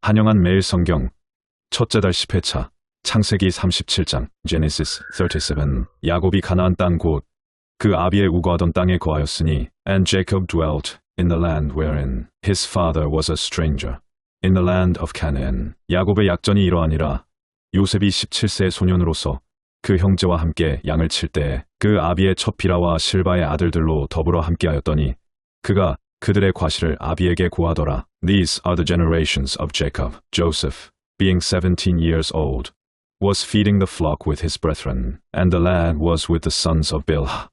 한영한 매일 성경 첫째 달 10회차 창세기 37장 Genesis 37 야곱이 가나안 땅 곧 그 아비의 우거하던 땅에 거하였으니 And Jacob dwelt in the land wherein his father was a stranger in the land of Canaan. 야곱의 약전이 이러하니라. 요셉이 17세 소년으로서 그 형제와 함께 양을 칠 때에 그 아비의 첫 비라와 실바의 아들들로 더불어 함께하였더니 그가 그들의 과실을 아비에게 고하더라. These are the generations of Jacob. Joseph, being 17 years old, was feeding the flock with his brethren, and the lad was with the sons of Bilhah,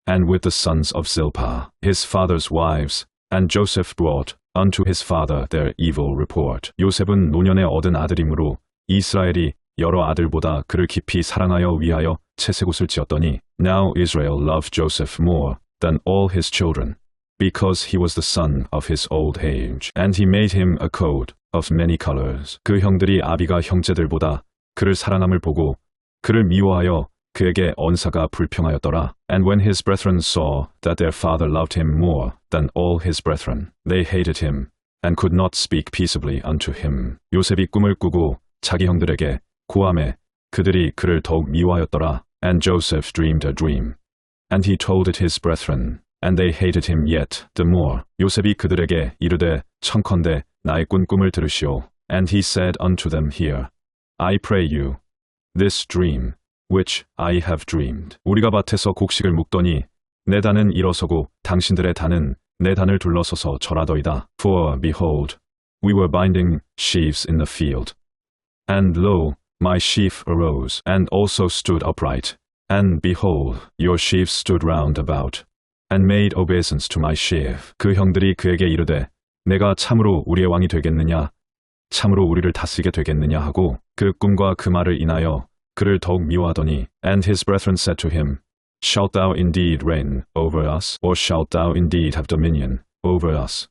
and with the sons of Zilpah, his father's wives, and Joseph brought unto his father their evil report. 요셉은 노년에 얻은 아들이므로 이스라엘이 여러 아들보다 그를 깊이 사랑하여 위하여 채색옷을 지었더니 Now Israel loved Joseph more than all his children, because he was the son of his old age, and he made him a coat of many colors. 그 형들이 아비가 형제들보다 그를 사랑함을 보고 그를 미워하여 그에게 언사가 불평하였더라. And when his brethren saw that their father loved him more than all his brethren, they hated him, and could not speak peaceably unto him. 요셉이 꿈을 꾸고 자기 형들에게 고하매 그들이 그를 더욱 미워하였더라. And Joseph dreamed a dream, and he told it his brethren, and they hated him yet the more. 요셉이 그들에게 이르되 청컨대 나의 꾼 꿈을 들으시오. And he said unto them, Hear, I pray you, this dream which I have dreamed. 우리가 밭에서 곡식을 묵더니 내 단은 일어서고 당신들의 단은 내 단을 둘러서서 절하더이다. For behold, we were binding sheaves in the field, and lo, my sheaf arose, and also stood upright, and behold, your sheaves stood round about, and made obeisance to my sheaf. 그 형들이 그에게 이르되 내가 참으로 우리의 왕이 되겠느냐, 참으로 우리를 다스리게 되겠느냐 하고 그 꿈과 그 말을 인하여 그를 더욱 미워하더니 And his brethren said to him, Shalt thou indeed reign over us, or shalt thou indeed have dominion over us?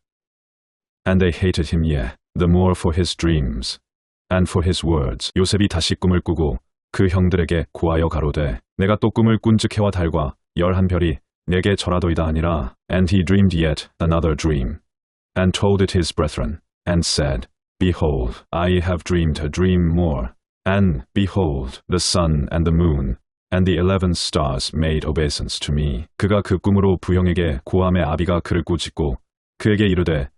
And they hated him yet the more for his dreams and for his words. 요셉이 다시 꿈을 꾸고 그 형들에게 고하여 가로되 내가 또 꿈을 꾼즉 해와 달과 11별이 내게 절하도이다 하니라. And he dreamed yet another dream, and told it his brethren, and said, Behold, I have dreamed a dream more. And, behold, the sun and the moon, and the 11 stars made obeisance to me. 그가 그 꿈으로 부형에게 고함에 아비가 그를 꾸짖고 그에게 이르되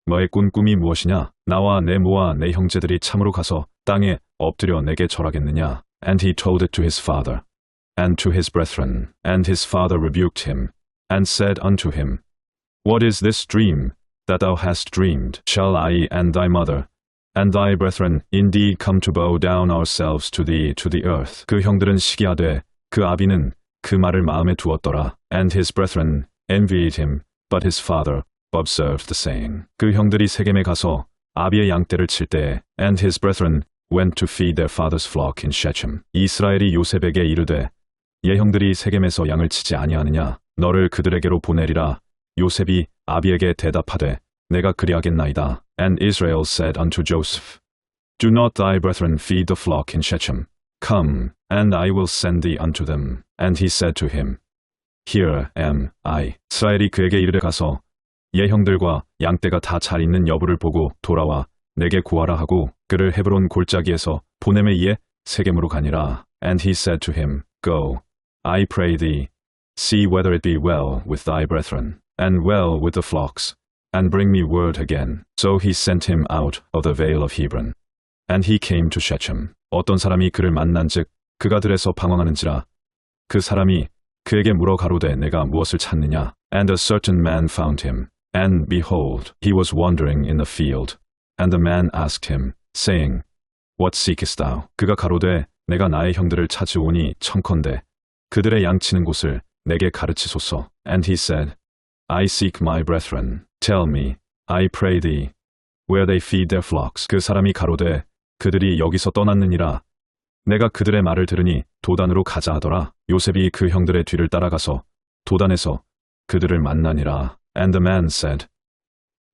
너의 꾼 꿈이 무엇이냐? 나와 내 모와 내 형제들이 참으로 가서 땅에 엎드려 내게 절하겠느냐? And he told it to his father, and to his brethren. And his father rebuked him, and said unto him, What is this dream that thou hast dreamed? Shall I and thy mother and thy brethren indeed come to bow down ourselves to thee to the earth? 그 형들은 시기하되 그 아비는 그 말을 마음에 두었더라. And his brethren envied him, but his father observed the saying. 그 형들이 세겜에 가서 아비의 양떼를 칠 때에 And his brethren went to feed their father's flock in Shechem. 이스라엘이 요셉에게 이르되 예 형들이 세겜에서 양을 치지 아니하느냐? 너를 그들에게로 보내리라. 요셉이 아비에게 대답하되 내가 그리하겠나이다. And Israel said unto Joseph, Do not thy brethren feed the flock in Shechem? Come, and I will send thee unto them. And he said to him, Here am I. 이스라엘이 그에게 이르되 가서 예 형들과 양떼가 다 잘 있는 여부를 보고 돌아와 내게 구하라 하고 그를 헤브론 골짜기에서 보냄에 이에 세겜으로 가니라. And he said to him, Go, I pray thee, see whether it be well with thy brethren, and well with the flocks, and bring me word again. So he sent him out of the vale of Hebron. And he came to Shechem. 어떤 사람이 그를 만난즉 그가 들에서 방황하는지라. 그 사람이 그에게 물어 가로되 내가 무엇을 찾느냐? And a certain man found him. And behold, he was wandering in the field. And the man asked him, saying, What seekest thou? 그가 가로되 내가 나의 형들을 찾으오니 청컨대 그들의 양치는 곳을 내게 가르치소서. And he said, I seek my brethren. Tell me, I pray thee, where they feed their flocks. 그 사람이 가로되 그들이 여기서 떠났느니라. 내가 그들의 말을 들으니 도단으로 가자 하더라. 요셉이 그 형들의 뒤를 따라가서 도단에서 그들을 만나니라. And the man said,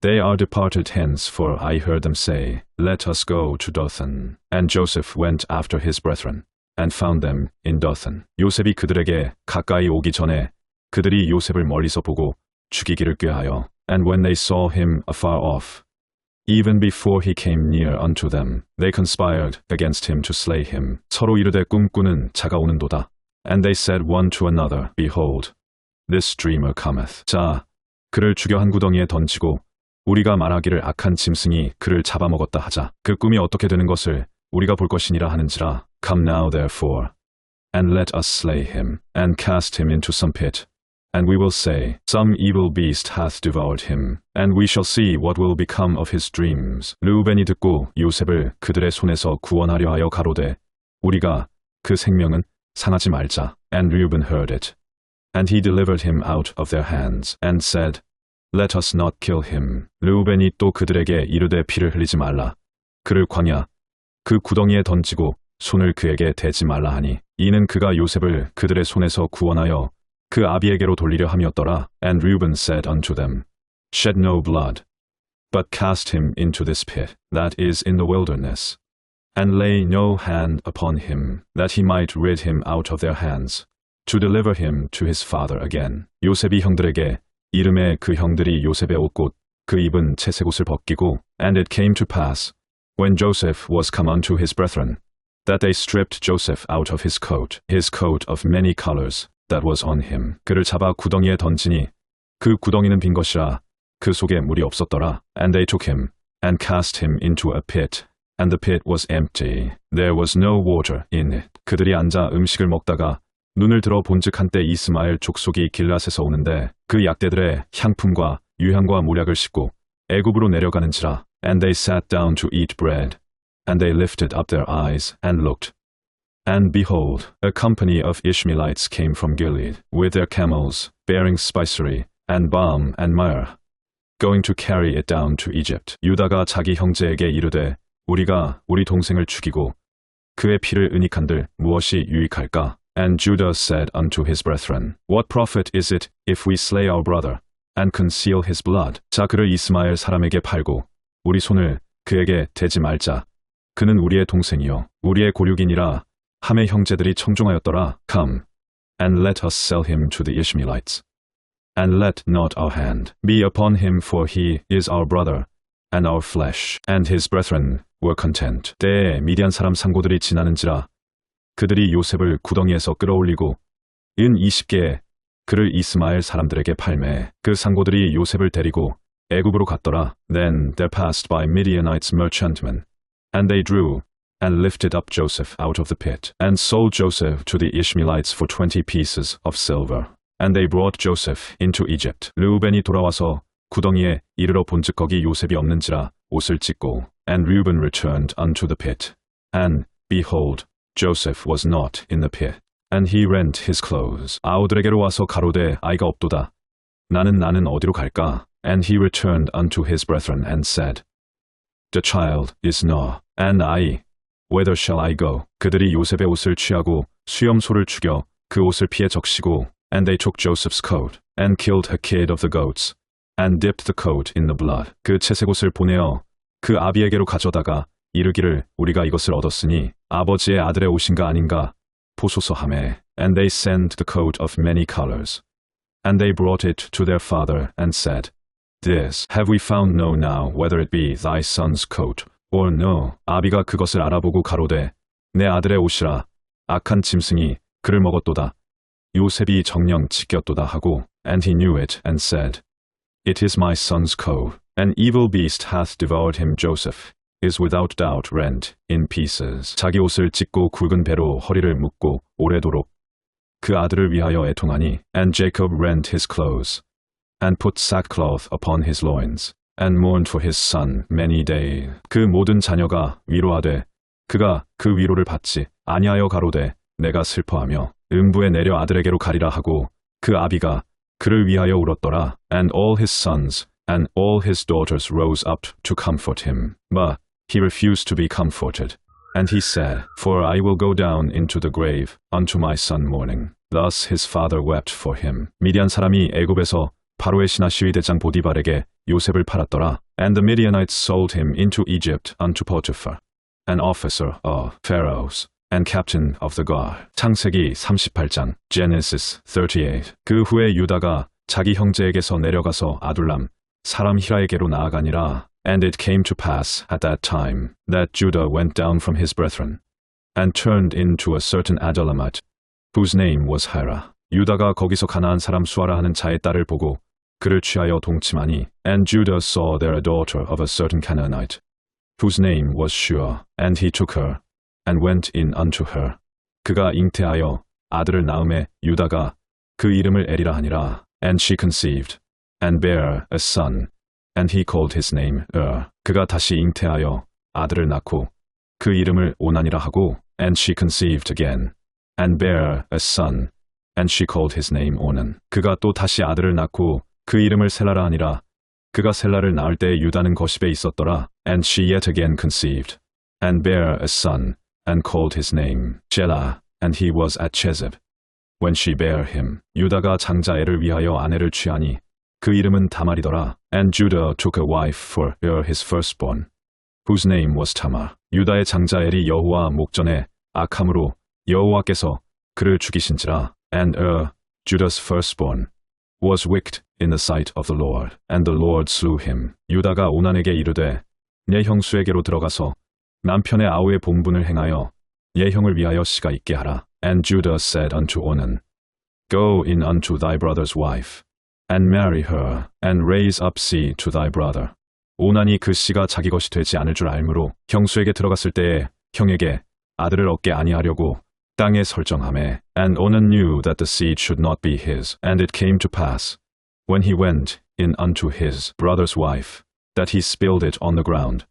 They are departed hence, for I heard them say, Let us go to Dothan. And Joseph went after his brethren, and found them in Dothan. 요셉이 그들에게 가까이 오기 전에 그들이 요셉을 멀리서 보고 죽이기를 꾀하여 And when they saw him afar off, Even before he came near unto them, they conspired against him to slay him. 서로 이르되 꿈꾸는 자가 오는도다. And they said one to another, Behold, this dreamer cometh. 자, 그를 죽여 한 구덩이에 던지고 우리가 말하기를 악한 짐승이 그를 잡아먹었다 하자. 그 꿈이 어떻게 되는 것을 우리가 볼 것이니라 하는지라. Come now therefore, and let us slay him, and cast him into some pit. And we will say, Some evil beast hath devoured him, and we shall see what will become of his dreams. 르우벤이 듣고 요셉을 그들의 손에서 구원하려 하여 가로되, 우리가 그 생명은 상하지 말자. And Reuben heard it. And he delivered him out of their hands, and said, Let us not kill him. 르우벤이 또 그들에게 이르되 피를 흘리지 말라. 그를 광야, 그 구덩이에 던지고 손을 그에게 대지 말라 하니, 이는 그가 요셉을 그들의 손에서 구원하여 그 아비에게로 돌리려 함이었더라. And Reuben said unto them, Shed no blood, but cast him into this pit, that is in the wilderness, and lay no hand upon him, that he might rid him out of their hands, to deliver him to his father again. 요셉이 형들에게 이름에 그 형들이 요셉의 옷곧 그 입은 채색 옷을 벗기고, And it came to pass, when Joseph was come unto his brethren, that they stripped Joseph out of his coat of many colors, that was on him. 그를 잡아 구덩이에 던지니 그 구덩이는 빈 것이라 그 속에 물이 없었더라. And they took him and cast him into a pit, and the pit was empty. There was no water in it. 그들이 앉아 음식을 먹다가 눈을 들어 본즉 한때 이스마엘 족속이 길앗에서 오는데 그 약대들의 향품과 유향과 모략을 싣고 애굽으로 내려가는지라. And they sat down to eat bread, and they lifted up their eyes and looked. And behold, a company of Ishmaelites came from Gilead, with their camels, bearing spicery, and balm, and myrrh, going to carry it down to Egypt. 유다가 자기 형제에게 이르되, 우리가 우리 동생을 죽이고 그의 피를 은닉한들 무엇이 유익할까? And Judah said unto his brethren, What profit is it if we slay our brother, and conceal his blood? 자, 그를 이스마엘 사람에게 팔고 우리 손을 그에게 대지 말자. 그는 우리의 동생이요 우리의 고륙이니라. 함의 형제들이 청종하였더라. Come, and let us sell him to the Ishmaelites, and let not our hand be upon him, for he is our brother, and our flesh. And his brethren were content. 때에 미디안 사람 상고들이 지나는지라. 그들이 요셉을 구덩이에서 끌어올리고 은 20개에 그를 이스마엘 사람들에게 팔매. 그 상고들이 요셉을 데리고 애굽으로 갔더라. Then there passed by Midianites merchantmen, and they drew and lifted up Joseph out of the pit, and sold Joseph to the Ishmaelites for 20 pieces of silver. And they brought Joseph into Egypt. 르우벤이 돌아와서 구덩이에 이르러 본즉 거기 요셉이 없는지라 옷을 찢고. And Reuben returned unto the pit, and behold, Joseph was not in the pit. And he rent his clothes. 아우들에게로 와서 가로되 아이가 없도다. 나는 어디로 갈까? And he returned unto his brethren and said, The child is not, and I, whither shall I go? 그들이 요셉의 옷을 취하고 수염소를 죽여 그 옷을 피에 적시고, and they took Joseph's coat, and killed a kid of the goats, and dipped the coat in the blood. 그 채색 옷을 보내어 그 아비에게로 가져다가 이르기를 우리가 이것을 얻었으니 아버지의 아들의 옷인가 아닌가 보소서 하매. And they sent the coat of many colors, and they brought it to their father, and said, This have we found, know now whether it be thy son's coat, or no. 아비가 그것을 알아보고 가로되 내 아들의 옷이라. 악한 짐승이 그를 먹었도다. 요셉이 정령 찢겼도다 하고. And he knew it, and said, It is my son's coat. An evil beast hath devoured him. Joseph is without doubt rent in pieces. 자기 옷을 찢고 굵은 배로 허리를 묶고 오래도록 그 아들을 위하여 애통하니. And Jacob rent his clothes, and put sackcloth upon his loins, and mourned for his son many days. 그 모든 자녀가 위로하되 그가 그 위로를 받지 아니하여 가로되 내가 슬퍼하며 음부에 내려 아들에게로 가리라 하고. 그 아비가 그를 위하여 울었더라. And all his sons and all his daughters rose up to comfort him, but he refused to be comforted. And he said, For I will go down into the grave unto my son mourning. Thus his father wept for him. 미디안 사람이 애굽에서 바로의 신하 시위대장 보디발에게 요셉을 팔았더라. And the Midianites sold him into Egypt unto Potiphar, an officer of Pharaoh's, and captain of the guard. 창세기 38장, Genesis 38. 그 후에 유다가 자기 형제에게서 내려가서 아둘람 사람 히라에게로 나아가니라. And it came to pass at that time that Judah went down from his brethren, and turned into a certain Adullamite, whose name was Hira. 유다가 거기서 가나안 사람 수아라 하는 자의 딸을 보고 그를 취하여 동침하니, and Judah saw there a daughter of a certain Canaanite, whose name was Shua, and he took her, and went in unto her. 그가 잉태하여 아들을 낳음에 유다가 그 이름을 에리라 하니라. And she conceived, and bare a son, and he called his name 그가 다시 잉태하여 아들을 낳고 그 이름을 오난이라 하고, and she conceived again, and bare a son, and she called his name 오난. 그가 또 다시 아들을 낳고 그 이름을 셀라라 하니라. 그가 셀라를 낳을 때 유다는 거십에 있었더라. And she yet again conceived, and bare a son, and called his name Shelah, and he was at Chezib. When she bare him, 유다가 장자애를 위하여 아내를 취하니 그 이름은 다말이더라. And Judah took a wife for his firstborn, whose name was Tamar. 유다의 장자엘이 여호와 목전에 악함으로 여호와께서 그를 죽이신지라. And Judah's firstborn, was wicked in the sight of the Lord, and the Lord slew him. 유다가 오난에게 이르되 내 형수에게로 들어가서 남편의 아우의 본분을 행하여 내 형을 위하여 씨가 있게 하라. And Judah said unto Onan, Go in unto thy brother's wife, and marry her, and raise up seed to thy brother. 오난이 그 씨가 자기 것이 되지 않을 줄 알므로 형수에게 들어갔을 때에 형에게 아들을 얻게 아니하려고 땅에 설정하매. And Onan knew that the seed should not be his. And it came to pass, when he went in unto his brother's wife, that he spilled it on the ground,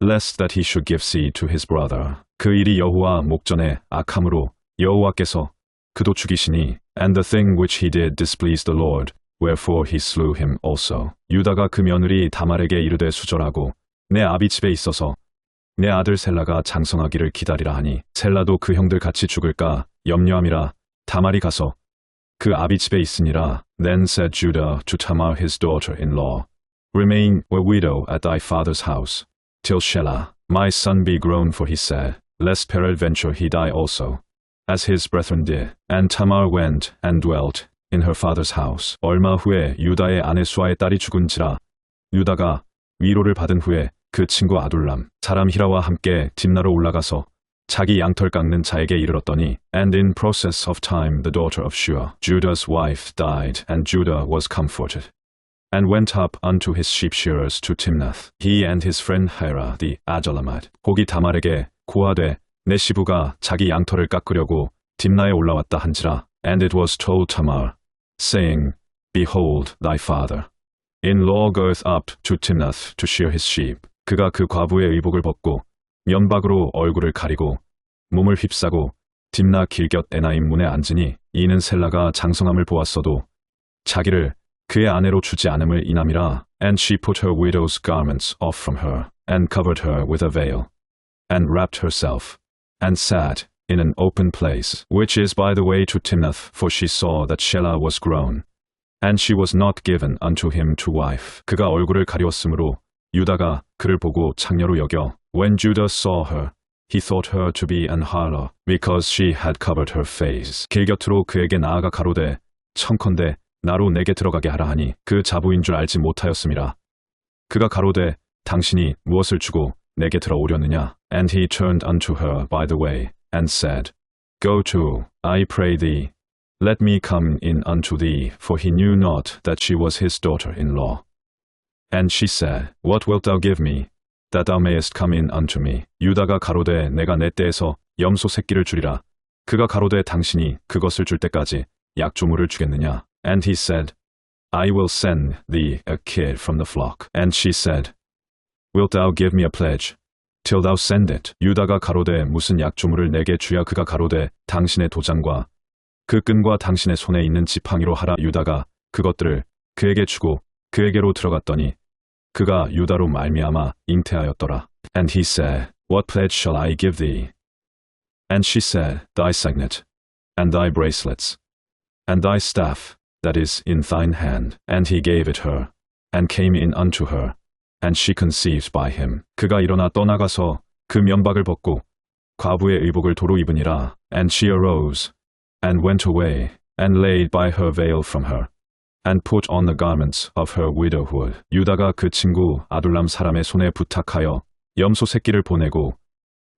lest that he should give seed to his brother. 그 일이 여호와 목전에 악함으로 여호와께서 그도 죽이시니, and the thing which he did displeased the Lord, wherefore he slew him also. 유다가 그 며느리 다말에게 이르되 수절하고 내 아비 집에 있어서 내 아들 셀라가 장성하기를 기다리라 하니, 셀라도 그 형들 같이 죽을까 염려함이라. 다말이 가서 그 아비 집에 있으니라. Then said Judah to Tamar his daughter-in-law, Remain a widow at thy father's house, till Shelah my son be grown, for he said, Lest peradventure he die also, as his brethren did. And Tamar went and dwelt in her father's house. 얼마 후에 유다의 아내 수아의 딸이 죽은지라. 유다가 위로를 받은 후에 그 친구 아둘람 사람 히라와 함께 딥나로 올라가서 자기 양털 깎는 자에게 이르렀더니, And in process of time the daughter of Shua, Judah's wife, died, and Judah was comforted, and went up unto his sheep shearers to Timnath, he and his friend Hira the Adullamite. 혹이 다말에게 고하되 내 시부가 자기 양털을 깎으려고 딥나에 올라왔다 한지라. And it was told Tamar, saying, Behold, thy father-in-law goeth up to Timnath to shear his sheep. 그가 그 과부의 의복을 벗고 면박으로 얼굴을 가리고 몸을 휩싸고 딥나 길곁 에나임 문에 앉으니, 이는 셀라가 장성함을 보았어도 자기를 그의 아내로 주지 않음을 인함이라. And she put her widow's garments off from her, and covered her with a veil, and wrapped herself, and sat in an open place, which is by the way to Timnath, for she saw that Shelah was grown, and she was not given unto him to wife. 그가 얼굴을 가리웠으므로 유다가 그를 보고 창녀로 여겨. When Judah saw her, he thought her to be an harlot, because she had covered her face. 길 곁으로 그에게 나아가 가로되 청컨대 나로 내게 들어가게 하라 하니, 그 자부인 줄 알지 못하였음이라. 그가 가로되 당신이 무엇을 주고 내게 들어오려느냐? And he turned unto her by the way, and said, Go to, I pray thee, let me come in unto thee, for he knew not that she was his daughter-in-law. And she said, What wilt thou give me, that thou mayest come in unto me? 유다가 가로되 내가 내 떼에서 염소 새끼를 주리라. 그가 가로되 당신이 그것을 줄 때까지 약조물을 주겠느냐? And he said, I will send thee a kid from the flock. And she said, Wilt thou give me a pledge, till thou send it? 유다가 가로되 무슨 약조물을 내게 주야? 그가 가로되 당신의 도장과 그 끈과 당신의 손에 있는 지팡이로 하라. 유다가 그것들을 그에게 주고 그에게로 들어갔더니 그가 유다로 말미암아 잉태하였더라. And he said, What pledge shall I give thee? And she said, Thy signet, and thy bracelets, and thy staff that is in thine hand. And he gave it her, and came in unto her, and she conceived by him. 그가 일어나 떠나가서 그 면박을 벗고 과부의 의복을 도로 입으니라. And she arose, and went away, and laid by her veil from her, and put on the garments of her widowhood. 유다가 그 친구 아둘람 사람의 손에 부탁하여 염소 새끼를 보내고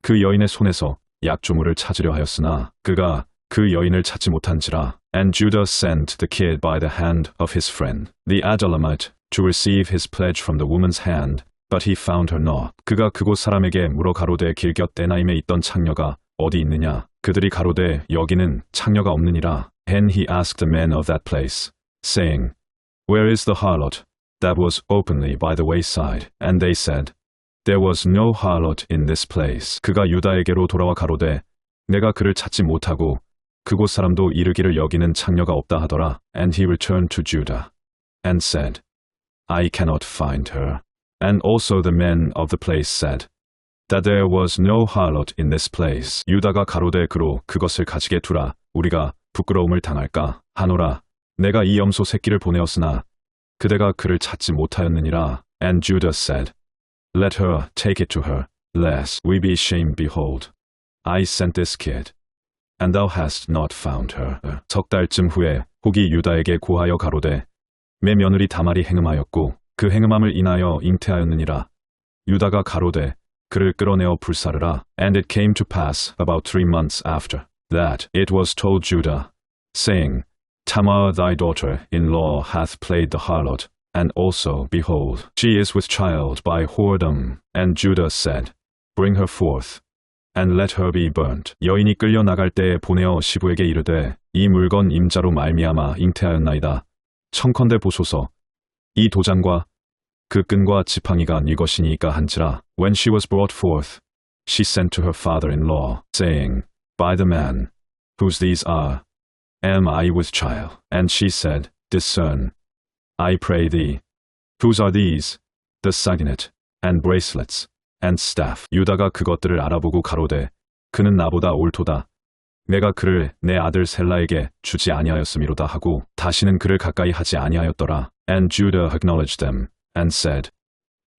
그 여인의 손에서 약조물을 찾으려 하였으나 그가 그 여인을 찾지 못한지라. And Judah sent the kid by the hand of his friend, the Adullamite, to receive his pledge from the woman's hand, but he found her not. 그가 그곳 사람에게 물어 가로되 길곁 에나임에 있던 창녀가 어디 있느냐? 그들이 가로되 여기는 창녀가 없느니라. And he asked the men of that place, saying, Where is the harlot that was openly by the wayside? And they said, There was no harlot in this place. 그가 유다에게로 돌아와 가로되 내가 그를 찾지 못하고 그곳 사람도 이르기를 여기는 창녀가 없다 하더라. And he returned to Judah and said, I cannot find her. And also the men of the place said, that there was no harlot in this place. 유다가 가로되 그로 그것을 가지게 두라. 우리가 부끄러움을 당할까 하노라. 내가 이 염소 새끼를 보내었으나 그대가 그를 찾지 못하였느니라. And Judah said, Let her take it to her, lest we be ashamed. Behold, I sent this kid, and thou hast not found her. 석 달쯤 후에 혹이 유다에게 고하여 가로되 매 며느리 다말이 행음하였고 그 행음함을 인하여 잉태하였느니라. 유다가 가로되 그를 끌어내어 불사르라. And it came to pass about 3 months after that it was told Judah, saying, Tamar thy daughter-in-law hath played the harlot, and also, behold, she is with child by whoredom. And Judah said, Bring her forth, and let her be burnt. 여인이 끌려 나갈 때에 보내어 시부에게 이르되 이 물건 임자로 말미암아 잉태하였나이다. 청컨대 보소서 이 도장과 그 끈과 지팡이가 네 것이니까 한지라. When she was brought forth, she sent to her father-in-law, saying, By the man, whose these are, am I with child? And she said, Discern, I pray thee, whose are these, the signet, and bracelets, and staff. 유다가 그것들을 알아보고 가로되 그는 나보다 옳도다. 내가 그를 내 아들 셀라에게 주지 아니하였음이로다 하고 다시는 그를 가까이 하지 아니하였더라. And Judah acknowledged them, and said,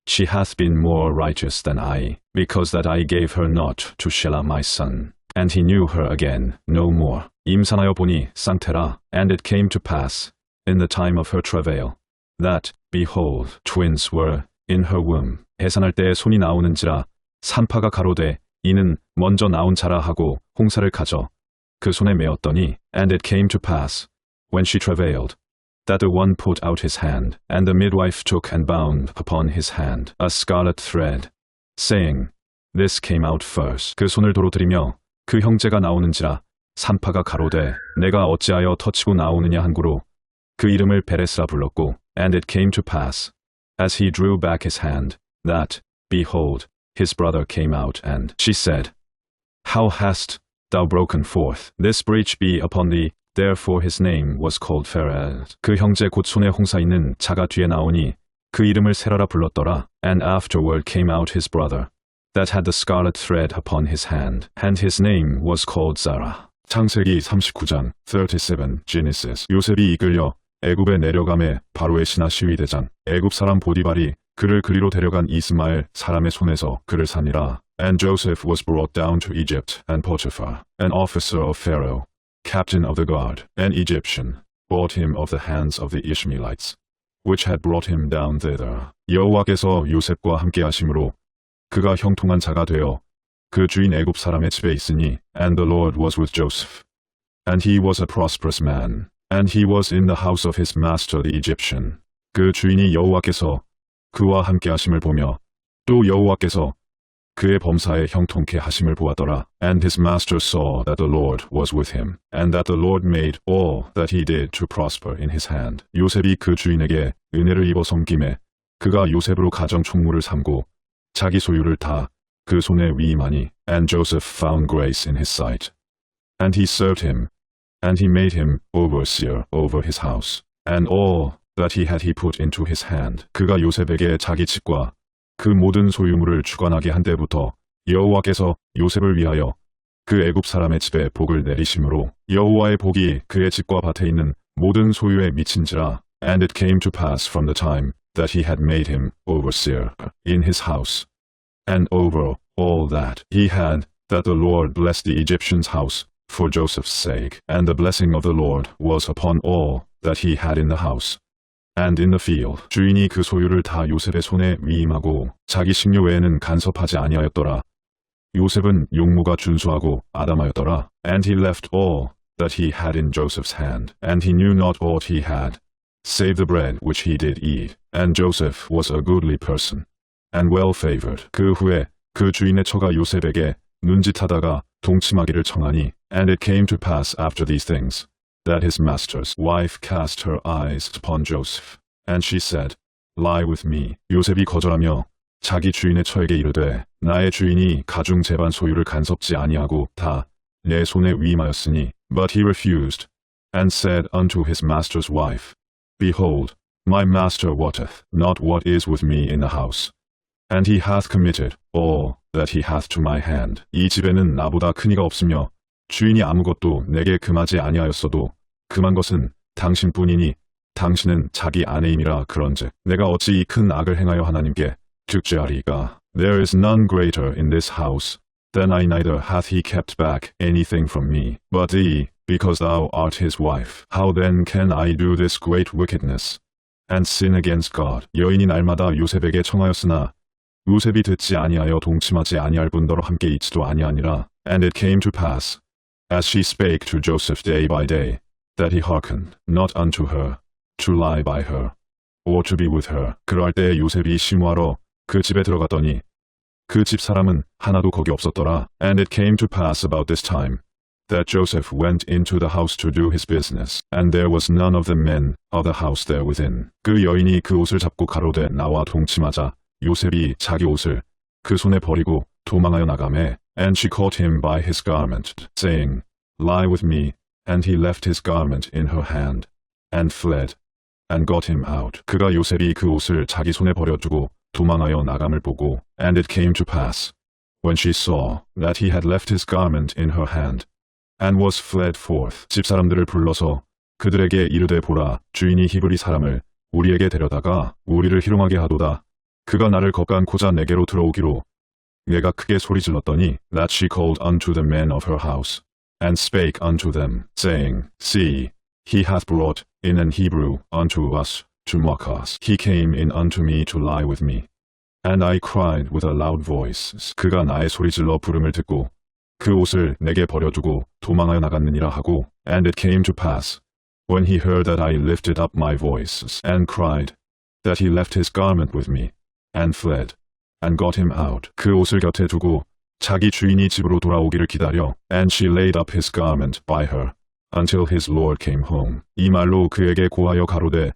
She hath been more righteous than I, because that I gave her not to Shelah my son. And he knew her again no more. 임산하여 보니 쌍태라. And it came to pass, in the time of her travail, that, behold, twins were in her womb. 해산할 때에 손이 나오는지라. 산파가 가로되 이는 먼저 나온 자라 하고 홍사를 가져 그 손에 메었더니. And it came to pass, when she travailed, that the one put out his hand, and the midwife took and bound upon his hand a scarlet thread, saying, This came out first. 그 손을 도로 들이며 그 형제가 나오는지라. 산파가 가로되 내가 어찌하여 터치고 나오느냐 한구로 그 이름을 베레스라 불렀고. And it came to pass, as he drew back his hand, that, behold, his brother came out, and she said, How hast thou broken forth? This breach be upon thee. Therefore his name was called Pharez. 그 형제 곧 손에 홍사 있는 자가 뒤에 나오니 그 이름을 세라라 불렀더라. And afterward came out his brother, that had the scarlet thread upon his hand, and his name was called Zara. 창세기 39장 37 Genesis. 요셉이 이끌려 애굽에 내려가매 바로의 신하 시위대장 애굽 사람 보디발이 그를 그리로 데려간 이스마엘 사람의 손에서 그를 산이라. And Joseph was brought down to Egypt, and Potiphar, an officer of Pharaoh, captain of the guard, an Egyptian, bought him of the hands of the Ishmaelites, which had brought him down thither. 여호와께서 요셉과 함께 하심으로 그가 형통한 자가 되어 그 주인 애굽 사람의 집에 있으니. And the Lord was with Joseph, and he was a prosperous man, and he was in the house of his master the Egyptian. 그 주인이 여호와께서 그와 함께 하심을 보며 또 여호와께서 그의 범사에 형통케 하심을 보았더라. And his master saw that the Lord was with him, and that the Lord made all that he did to prosper in his hand. 요셉이 그 주인에게 은혜를 입어 섬김에 그가 요셉으로 가정 총무를 삼고 자기 소유를 다 그 손에 위임하니. And Joseph found grace in his sight, and he served him, and he made him overseer over his house, and all that he had he put into his hand. 그가 요셉에게 자기 집과 그 모든 소유물을 주관하게 한 때부터 여호와께서 요셉을 위하여 그 애굽 사람의 집에 복을 내리심으로 여호와의 복이 그의 집과 밭에 있는 모든 소유에 미친지라. And it came to pass from the time that he had made him overseer in his house, and over all that he had, that the Lord blessed the Egyptian's house for Joseph's sake. And the blessing of the Lord was upon all that he had in the house and in the field. 주인이 그 소유를 다 요셉의 손에 위임하고 자기 식료 외에는 간섭하지 아니하였더라. 요셉은 용모가 준수하고 아담하였더라. And he left all that he had in Joseph's hand, and he knew not aught he had, save the bread which he did eat. And Joseph was a goodly person, and well favored. 그 후에 그 주인의 처가 요셉에게 눈짓하다가 동침하기를 청하니, and it came to pass after these things, that his master's wife cast her eyes upon Joseph, and she said, Lie with me. 요셉이 거절하며 자기 주인의 처에게 이르되, 나의 주인이 가중 재반 소유를 간섭지 아니하고 다 내 손에 위임하였으니. But he refused, and said unto his master's wife, Behold, my master wotteth not what is with me in the house, and he hath committed all that he hath to my hand. 이 집에는 나보다 큰 이가 없으며 주인이 아무것도 내게 금하지 아니하였어도 금한 것은 당신뿐이니 당신은 자기 아내임이라. 그런즉 내가 어찌 이 큰 악을 행하여 하나님께 즉죄하리이까? There is none greater in this house than I, neither hath he kept back anything from me, but thee, because thou art his wife. How then can I do this great wickedness, and sin against God? 여인이 날마다 요셉에게 청하였으나 요셉이 듣지 아니하여 동침하지 아니할 뿐더러 함께 있지도 아니하니라. And it came to pass, as she spake to Joseph day by day, that he hearkened not unto her, to lie by her, or to be with her. 그러할 때 요셉이 심호하러 그 집에 들어갔더니 그 집 사람은 하나도 거기 없었더라. And it came to pass about this time, that Joseph went into the house to do his business, and there was none of the men of the house there within. 그 여인이 그 옷을 잡고 가로되 나와 동침하자 요셉이 자기 옷을 그 손에 버리고 도망하여 나가매. And she caught him by his garment, saying, Lie with me. And he left his garment in her hand, and fled, and got him out. 그가 요셉이 그 옷을 자기 손에 버려두고 도망하여 나감을 보고, and it came to pass, when she saw that he had left his garment in her hand, and was fled forth, 집사람들을 불러서 그들에게 이르되 보라, 주인이 히브리 사람을 우리에게 데려다가 우리를 희롱하게 하도다. 그가 나를 겁간코자 내게로 들어오기로 내가 크게 소리질렀더니, that she called unto the men of her house, and spake unto them, saying, See, he hath brought in an Hebrew unto us to mock us. He came in unto me to lie with me. And I cried with a loud voice. 그가 나의 소리질러 부름을 듣고 그 옷을 내게 버려두고 도망하여 나갔느니라 하고, And it came to pass, when he heard that I lifted up my voice and cried, that he left his garment with me, and fled, and got him out. 그 옷을 곁에 두고 자기 주인이 집으로 돌아오기를 기다려, and she laid up his garment by her, until his lord came home. 이 말로 그에게 고하여 가로되,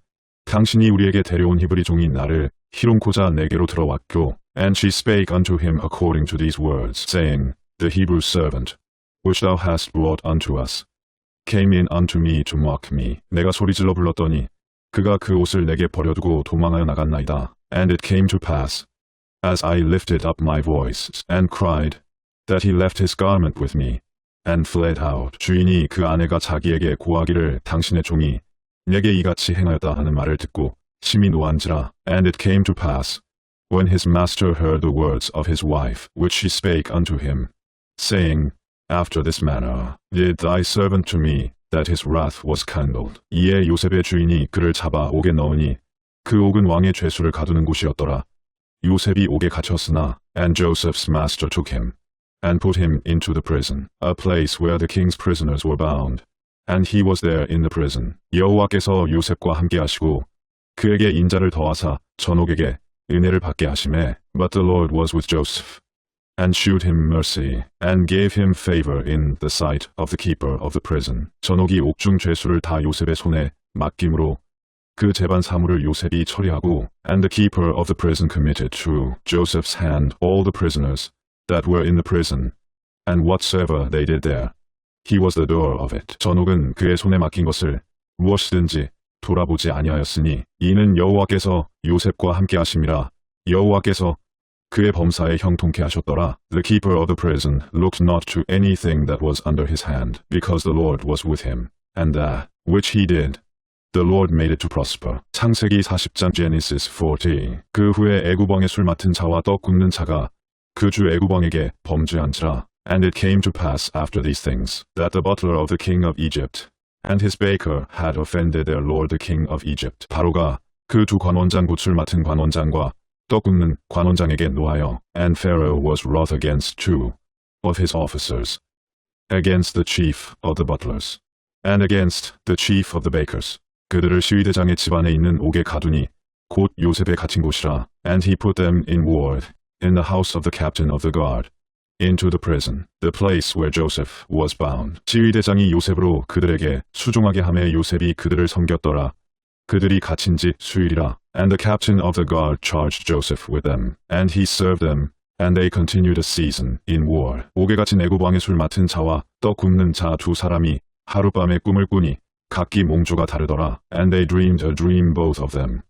당신이 우리에게 데려온 히브리 종이 나를 희롱코자 내게로 들어왔고, and she spake unto him according to these words, saying, The Hebrew servant, which thou hast brought unto us, came in unto me to mock me. 내가 소리질러 불렀더니 그가 그 옷을 내게 버려두고 도망하여 나갔나이다. And it came to pass, as I lifted up my voice and cried, that he left his garment with me, and fled out. 주인이 그 아내가 자기에게 고하기를 당신의 종이 내게 이같이 행하였다 하는 말을 듣고 심히 노한지라. And it came to pass, when his master heard the words of his wife, which she spake unto him, saying, After this manner did thy servant to me, that his wrath was kindled. 이에 요셉의 주인이 그를 잡아 옥에 넣으니 그 옥은 왕의 죄수를 가두는 곳이었더라. 요셉이 옥에 갇혔으나, and Joseph's master took him, and put him into the prison, a place where the king's prisoners were bound. And he was there in the prison. 여호와께서 요셉과 함께 하시고 그에게 인자를 더하사 전옥에게 은혜를 받게 하시매. But the Lord was with Joseph, and shewed him mercy, and gave him favor in the sight of the keeper of the prison. 전옥이 옥중 죄수를 다 요셉의 손에 맡김으로 그 재반 사물을 요셉이 처리하고, and the keeper of the prison committed to Joseph's hand all the prisoners that were in the prison, and whatsoever they did there, he was the doer of it. 전옥은 그의 손에 맡긴 것을 무엇이든지 돌아보지 아니하였으니 이는 여호와께서 요셉과 함께 하심이라. 여호와께서 그의 범사에 형통케 하셨더라. The keeper of the prison looked not to anything that was under his hand, because the Lord was with him, and that which he did, the Lord made it to prosper. 창세기 40장 Genesis 40. 그 후에 애굽왕의 술 맡은 자와 떡 굽는 자가 그 주 애굽왕에게 범죄한지라. And it came to pass after these things, that the butler of the king of Egypt and his baker had offended their lord the king of Egypt. 바로가 그 두 관원장 봇을 맡은 관원장과 떡 굽는 관원장에게 노하여, and Pharaoh was wroth against two of his officers, against the chief of the butlers, and against the chief of the bakers. 그들을 시위대장의 집안에 있는 옥에 가두니 곧 요셉의 갇힌 곳이라. And he put them in ward in the house of the captain of the guard, into the prison, the place where Joseph was bound. 시위대장이 요셉으로 그들에게 수종하게 하매 요셉이 그들을 섬겼더라. 그들이 갇힌 지 수일이라. And the captain of the guard charged Joseph with them, and he served them, and they continued a season in war. 옥에 갇힌 애굽 왕의 술 맡은 자와 떡 굽는 자 두 사람이 하룻밤에 꿈을 꾸니 각기 몽조가 다르더라. And they dreamed a dream both of them,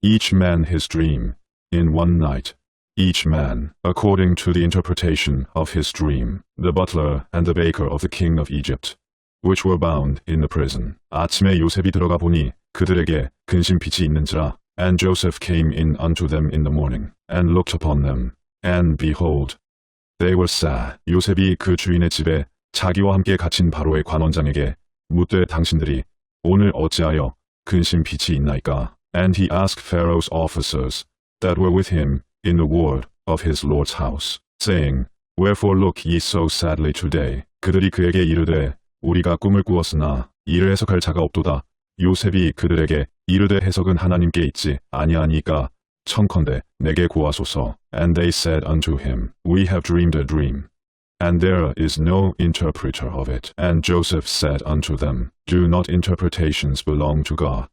each man his dream, in one night, each man according to the interpretation of his dream, the butler and the baker of the king of Egypt, which were bound in the prison. 아침에 요셉이 들어가 보니 그들에게 근심 빛이 있는지라. And Joseph came in unto them in the morning, and looked upon them, and behold, they were sad. 요셉이 그 주인의 집에 자기와 함께 갇힌 바로의 관원장에게 묻되 당신들이 오늘 어찌하여 근심 빛이 있나이까? And he asked Pharaoh's officers that were with him in the ward of his lord's house, saying, Wherefore look ye so sadly today? 그들이 그에게 이르되 우리가 꿈을 꾸었으나 이를 해석할 자가 없도다. 요셉이 그들에게 이르되 해석은 하나님께 있지 아니하니까 청컨대 내게 고하소서. And they said unto him, We have dreamed a dream, and there is no interpreter of it. And Joseph said unto them, Do not interpretations belong to God?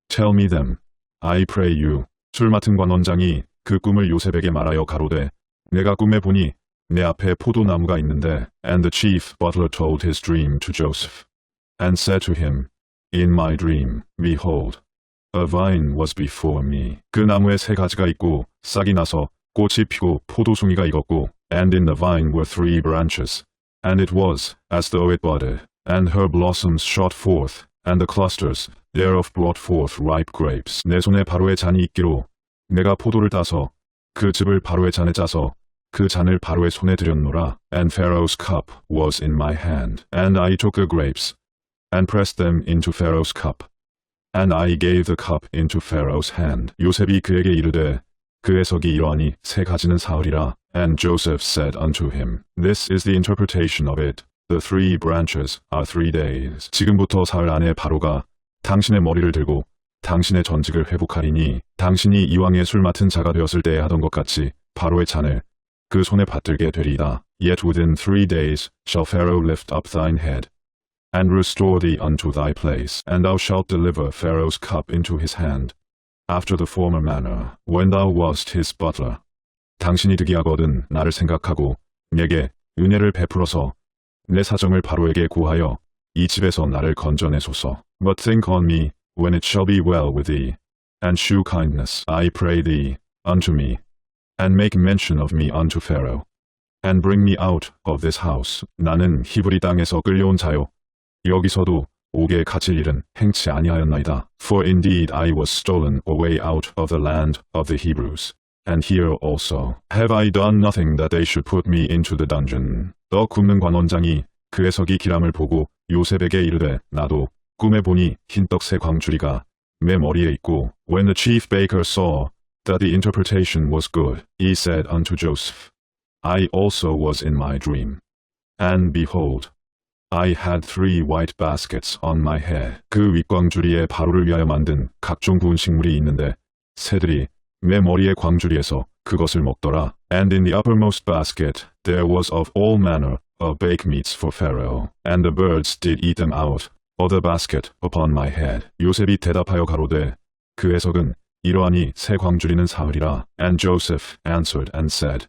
Tell me them, I pray you. 술 맡은 관원장이 그 꿈을 요셉에게 말하여 가로되 내가 꿈에 보니 내 앞에 포도나무가 있는데. And the chief butler told his dream to Joseph, and said to him, In my dream, behold, a vine was before me. 그 나무에 세 가지가 있고 싹이 나서 꽃이 피고 포도송이가 익었고, and in the vine were 3 branches, and it was as though it budded, and her blossoms shot forth, and the clusters thereof brought forth ripe grapes. 내 손에 바로의 잔이 있기로 내가 포도를 따서 그 즙을 바로의 잔에 짜서 그 잔을 바로의 손에 들였노라. And Pharaoh's cup was in my hand, and I took the grapes, and pressed them into Pharaoh's cup, and I gave the cup into Pharaoh's hand. 요셉이 그에게 이르되 그 해석이 이러하니 세 가지는 사흘이라. And Joseph said unto him, This is the interpretation of it. The 3 branches are 3 days. 지금부터 사흘 안에 바로가 당신의 머리를 들고 당신의 전직을 회복하리니 당신이 이왕의 술 맡은 자가 되었을 때에 하던 것 같이 바로의 잔을 그 손에 받들게 되리이다. Yet within 3 days shall Pharaoh lift up thine head, and restore thee unto thy place, and thou shalt deliver Pharaoh's cup into his hand, after the former manner, when thou wast his butler. 당신이 득이하거든 나를 생각하고 내게 은혜를 베풀어서 내 사정을 바로에게 고하여 이 집에서 나를 건져내소서. But think on me when it shall be well with thee, and shew kindness, I pray thee, unto me, and make mention of me unto Pharaoh, and bring me out of this house. 나는 히브리 땅에서 끌려온 자요, 여기서도 옥에 갇힐 일은 행치 아니하였나이다. For indeed I was stolen away out of the land of the Hebrews, and here also have I done nothing that they should put me into the dungeon. 떡 굽는 관원장이 그 해석이 기람을 보고 요셉에게 이르되 나도 꿈에 보니 흰떡 세 광주리가 내 머리에 있고. When the chief baker saw that the interpretation was good, he said unto Joseph, I also was in my dream, and behold, I had 3 white baskets on my head. 그 윗광주리에 바로를 위하여 만든 각종 구운 식물이 있는데 새들이 내 머리의 광주리에서 그것을 먹더라. And in the uppermost basket there was of all manner of baked meats for Pharaoh, and the birds did eat them out of the basket upon my head. 요셉이 대답하여 가로되 그 해석은 이러하니 새 광주리는 사흘이라. And Joseph answered and said,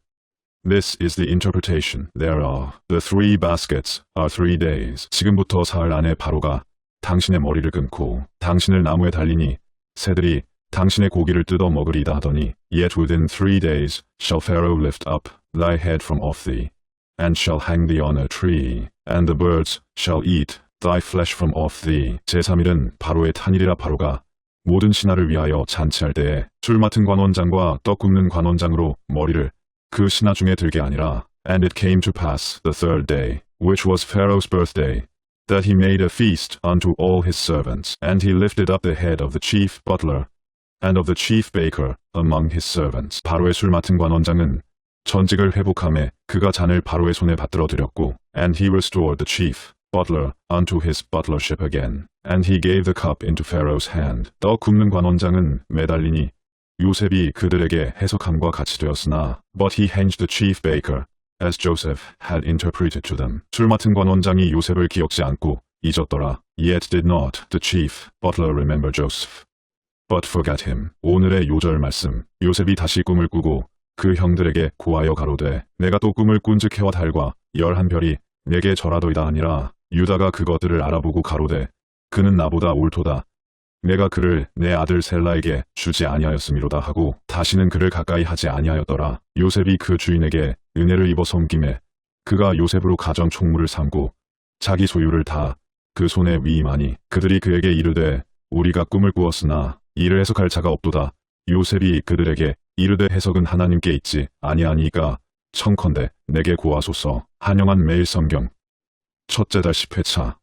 This is the interpretation thereof. The 3 baskets are 3 days. 지금부터 사흘 안에 바로가 당신의 머리를 끊고 당신을 나무에 달리니 새들이 당신의 고기를 뜯어 먹으리다 하더니, Yet within 3 days shall Pharaoh lift up thy head from off thee, and shall hang thee on a tree, and the birds shall eat thy flesh from off thee. 제3일은 바로의 탄일이라. 바로가 모든 신하를 위하여 잔치할 때에 술 맡은 관원장과 떡 굽는 관원장으로 머리를 그 신하 중에 들게 아니라. And it came to pass the 3rd day, which was Pharaoh's birthday, that he made a feast unto all his servants, and he lifted up the head of the chief butler and of the chief baker among his servants. 바로의 술 맡은 관원장은 전직을 회복하매 그가 잔을 바로의 손에 받들어 드렸고, and he restored the chief butler unto his butlership again, and he gave the cup into Pharaoh's hand. 떡 굽는 관원장은 매달리니 요셉이 그들에게 해석함과 같이 되었으나, but he hanged the chief baker as Joseph had interpreted to them. 술 맡은 관원장이 요셉을 기억지 않고 잊었더라. Yet did not the chief butler remember Joseph, but forgot him. 오늘의 요절 말씀. 요셉이 다시 꿈을 꾸고 그 형들에게 고하여 가로되, 내가 또 꿈을 꾼즉 해와 달과 11별이 내게 절하도이다 하니라. 유다가 그것들을 알아보고 가로되, 그는 나보다 옳도다. 내가 그를 내 아들 셀라에게 주지 아니하였음이로다 하고 다시는 그를 가까이 하지 아니하였더라. 요셉이 그 주인에게 은혜를 입어 섬김에 그가 요셉으로 가정 총무를 삼고 자기 소유를 다 그 손에 위임하니, 그들이 그에게 이르되 우리가 꿈을 꾸었으나 이를 해석할 자가 없도다. 요셉이 그들에게 이르되 해석은 하나님께 있지 아니하니까 청컨대 내게 고하소서. 한영한 매일 성경 첫째 달 10회차